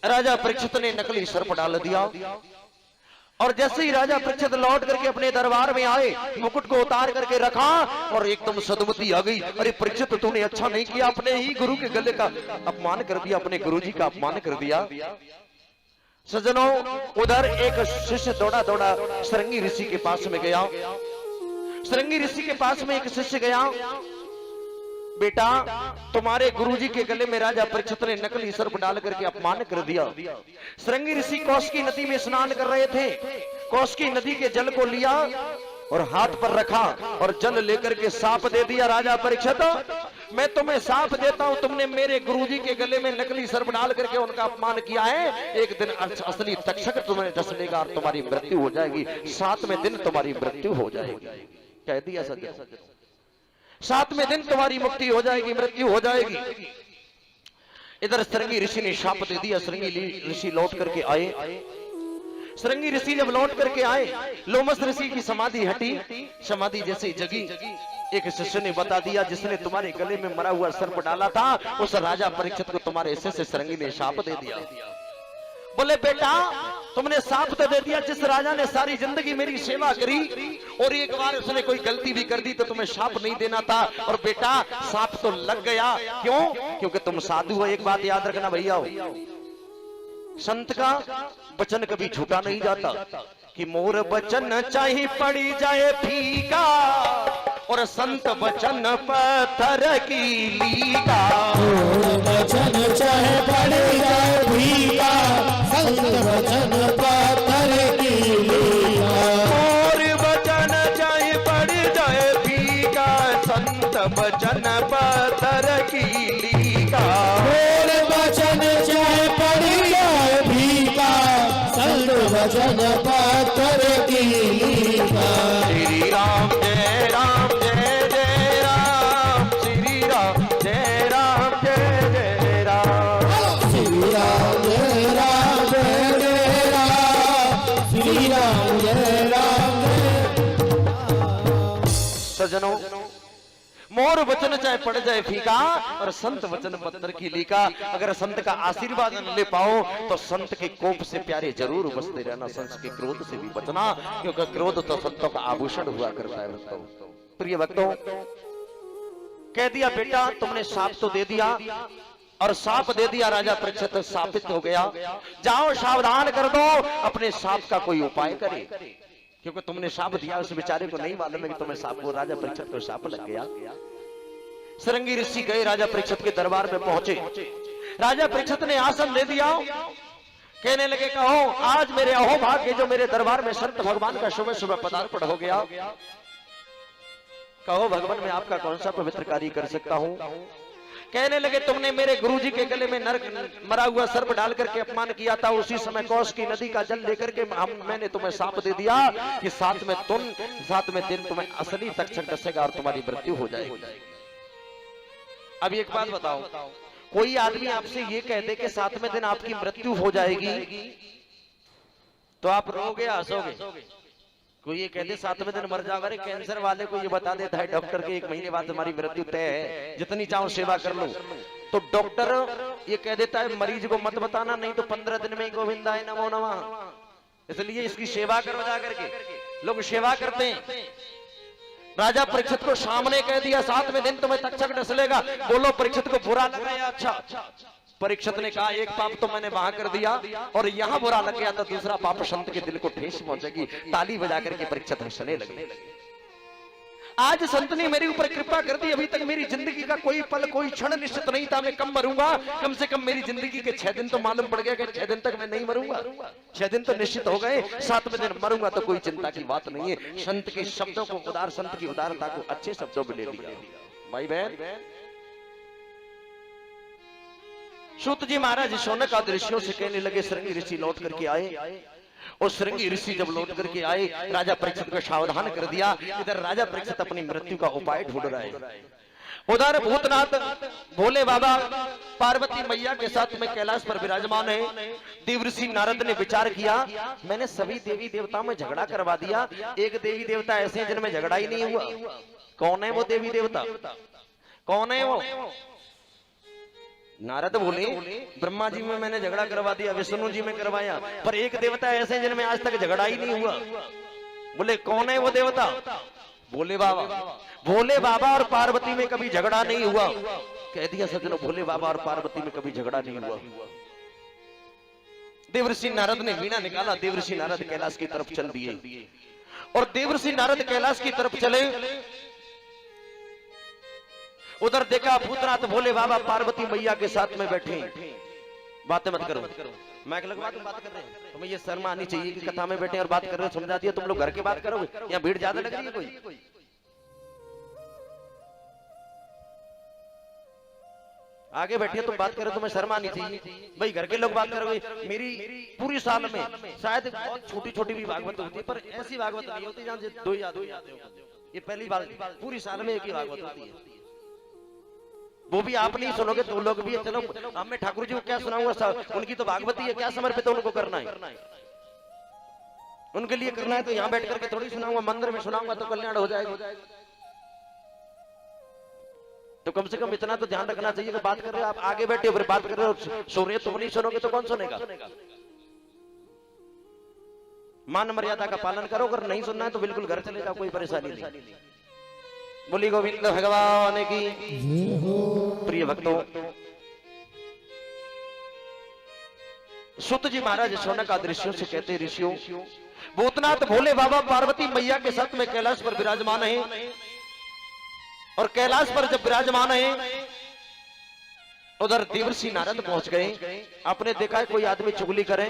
राजा परीक्षित ने नकली सर्प डाल दिया और जैसे ही राजा परीक्षित लौट करके अपने दरबार में आए, मुकुट को उतार करके रखा और एकदम सदमती आ गई। अरे परीक्षित, तूने अच्छा नहीं किया, अपने ही गुरु के गले का अपमान कर दिया, अपने गुरुजी का अपमान कर दिया। सज्जनों, उधर एक शिष्य दौड़ा दौड़ा श्रृंगी ऋषि के पास में गया। श्रृंगी ऋषि के पास में एक शिष्य गया, बेटा तुम्हारे गुरुजी के गले में राजा परीक्षित ने नकली सर्प डाल करके अपमान कर दिया। श्रृंगी ऋषि कौशिकी नदी में स्नान कर रहे थे। कौशिकी नदी के जल को लिया और हाथ पर रखा और जल लेकर के साफ दे दिया। राजा परीक्षित, मैं तुम्हें साफ देता हूं, तुमने मेरे गुरुजी के गले में नकली सर्प डाल करके उनका अपमान किया है। एक दिन असली तक्षक तुम्हें डस लेगा और तुम्हारी मृत्यु हो जाएगी। 7वें दिन तुम्हारी मृत्यु हो जाएगी। कह दिया सज्जन, 7वें दिन तुम्हारी मुक्ति हो जाएगी, मृत्यु हो जाएगी। इधर श्रृंगी ऋषि ने शाप दे दिया। श्रृंगी ऋषि लौट करके आए। श्रृंगी ऋषि जब लौट करके आए, लोमस ऋषि की समाधि हटी। समाधि जैसे जगी, एक शिष्य ने बता दिया, जिसने तुम्हारे गले में मरा हुआ सर्प डाला था, उस राजा परीक्षित को तुम्हारे शिष्य श्रृंगी ने शाप दे दिया। बोले बेटा, तुमने साफ तो दे दिया, जिस राजा ने सारी जिंदगी मेरी सेवा करी और एक बार उसने कोई गलती भी कर दी तो तुम्हें शाप नहीं देना था। और बेटा, साफ तो लग गया। क्यों? क्योंकि तुम साधु हो। एक बात याद रखना भैया, संत का वचन कभी झूठा नहीं जाता। कि मोर वचन चाहे पड़ी जाए फीका और संत वचन पत्थर की लीका। मोर वचन चाहे पड़ी जाए फीका, संत वचन पत्थर की लीका। मोर वचन चाहे पड़ी जाए फीका, संत वचन पत्थर की लीका। मोर वचन चाहे पड़ी जाए फीका, संत वचन पत्थर की लीका। श्री राम जय राम जय जय राम, श्री राम जय राम जय जय राम, श्री राम जय राम जय जय राम, श्री राम जय राम जय। सज्जनों, मोर वचन चाहे पड़ जाए फीका और संत वचन पत्थर की लीका। अगर संत का आशीर्वाद न ले पाओ तो संत के कोप से प्यारे जरूर बचते रहना, संत के क्रोध से भी बचना, क्योंकि क्रोध तो संतों का आभूषण हुआ करता है। भक्तों, प्रिय भक्तों, कह दिया बेटा तुमने साप तो दे दिया और साप दे दिया, राजा परीक्षित साबित हो गया। जाओ सावधान कर दो, अपने साप का कोई उपाय करे, क्योंकि तुमने साप दिया, उस बेचारे को नहीं मालूम है कि तुम्हें साप को, राजा परीक्षित को साप लग गया। श्रृंगी ऋषि गए, राजा परीक्षित के दरबार में पहुंचे। राजा परीक्षित ने आसन दे दिया। कहने लगे, कहो आज मेरे अहोभाग्य जो मेरे दरबार में संत भगवान का सुबह सुबह पदार्पण हो गया। कहो भगवान, मैं आपका कौन सा पवित्र कार्य कर सकता हूं। कहने लगे, तुमने मेरे गुरुजी के गले में मरा हुआ सर्प डाल करके अपमान किया था। उसी समय कौशिकी नदी का जल लेकर के मैंने तुम्हें साप दे दिया कि 7वें दिन तुम्हें असली तक्षक डसेगा और तुम्हारी मृत्यु हो जाएगी। अब एक बात बताओ, कोई आदमी आपसे ये कह दे कि 7वें दिन आपकी मृत्यु हो जाएगी, तो आप रोगे या हंसोगे? कोई ये कहते 7वें दिन मर जाओगे। अरे कैंसर वाले को ये बता देता है डॉक्टर के 1 महीने बाद तुम्हारी मृत्यु तय है, जितनी चाहो सेवा कर लो। तो डॉक्टर ये कह देता है मरीज को मत बताना, नहीं तो 15 दिन में ही गोविंदाय नमो नमः, इसलिए इसकी सेवा करो जा करके। लोग सेवा करते हैं। राजा परीक्षित को सामने कह दिया 7वें दिन तुम्हें तक्षक डस लेगा। बोलो परीक्षित को बुरा लगा या अच्छा? परीक्षित ने कहा, एक पाप तो मैंने वहां कर दिया और यहां बुरा लग गया तो दूसरा पाप संत के दिल को ठेस पहुंचेगी। ताली बजा करके परीक्षित हंसने लगे। आज संत ने मेरे ऊपर कृपा कर दी। अभी तक मेरी जिंदगी का कोई पल, कोई क्षण निश्चित नहीं था मैं कब मरूंगा। कम से कम मेरी जिंदगी के 6 दिन तो मालूम पड़ गया कि 6 दिन तक मैं नहीं मरूंगा। 6 दिन तो निश्चित हो गए, 7वें दिन मरूंगा तो कोई चिंता की बात नहीं है। संत के शब्दों को, उदार संत की उदारता को अच्छे शब्दों में ले लिया। भाई बहन, सूत जी महाराज शौनक आदि ऋषियों से कहने लगे, श्रृंगी ऋषि लौट करके आए। और श्रृंगी ऋषि जब लौट करके आए, राजा परीक्षित को सावधान कर दिया। इधर राजा परीक्षित अपनी मृत्यु का उपाय ढूंढ रहा है। उधर भूतनाथ भोले बाबा पार्वती मैया के साथ में कैलाश पर विराजमान है। देवऋषि नारद ने विचार किया, मैंने सभी देवी देवताओं में झगड़ा करवा दिया, एक देवी देवता ऐसे हैं जिनमें झगड़ा ही नहीं हुआ। कौन है वो देवी देवता? कौन है वो? नारद बोले ब्रह्मा जी में मैंने झगड़ा करवा दिया, विष्णु जी में करवाया, पर एक देवता ऐसे जिनमें आज तक झगड़ा ही नहीं हुआ। बोले कौन है वो देवता? भोले बाबा। भोले बाबा और पार्वती में कभी झगड़ा नहीं हुआ। कह दिया सज्जनों, भोले बाबा और पार्वती में कभी झगड़ा नहीं हुआ। देवर्षि नारद ने वीणा निकाला, देवर्षि नारद कैलाश की तरफ चल दिए। और देवर्षि नारद कैलाश की तरफ चले, उधर देखा भूतनाथ भोले बाबा पार्वती मैया के साथ में बैठे। बातें मत करो, मैं लगवा तुम बात कर रहे हैं, तुम्हें ये शर्म आनी चाहिए कि कथा में बैठे और बात कर रहे हो। समझा दिया, तुम लोग घर के बात करोगे, यहाँ भीड़ ज्यादा लग रही है कोई? आगे बैठे तुम बात करो, तुम्हें शर्म आनी चाहिए भाई। घर के लोग बात करोगे। मेरी पूरी साल में शायद बहुत छोटी छोटी भी भागवत होती है, पर ऐसी भागवत नहीं होती जहां से दो याद हो जाते हो। ये पहली बार पूरी साल में एक ही भागवत होती है, वो भी आप नहीं सुनोगे तो लोग भी। चलो अब मैं ठाकुर जी को क्या सुनाऊंगा, उनकी तो भागवती है, क्या समर्पित उनको करना है, उनके लिए करना है। तो यहाँ बैठ करके थोड़ी सुनाऊंगा, मंदिर में सुनाऊंगा तो कल्याण हो जाएगा। तो कम से कम इतना तो ध्यान रखना चाहिए कि बात कर रहे हो आप, आगे बैठे फिर बात कर रहे हो, सो रहे तुम नहीं सुनोगे तो कौन सुनेगा? मान मर्यादा का पालन करो, अगर नहीं सुनना है तो बिल्कुल घर चले जाओ, कोई परेशानी नहीं। बोली गोविंद भगवान की। प्रिय भक्तों, सुत जी महाराज शौनक दृश्यों से कहते, ऋषियों भूतनाथ भोले बाबा पार्वती मैया के साथ में कैलाश पर विराजमान है। और कैलाश पर जब विराजमान है, उधर देवर्षि नारद पहुंच गए। आपने देखा है कोई आदमी चुगली करे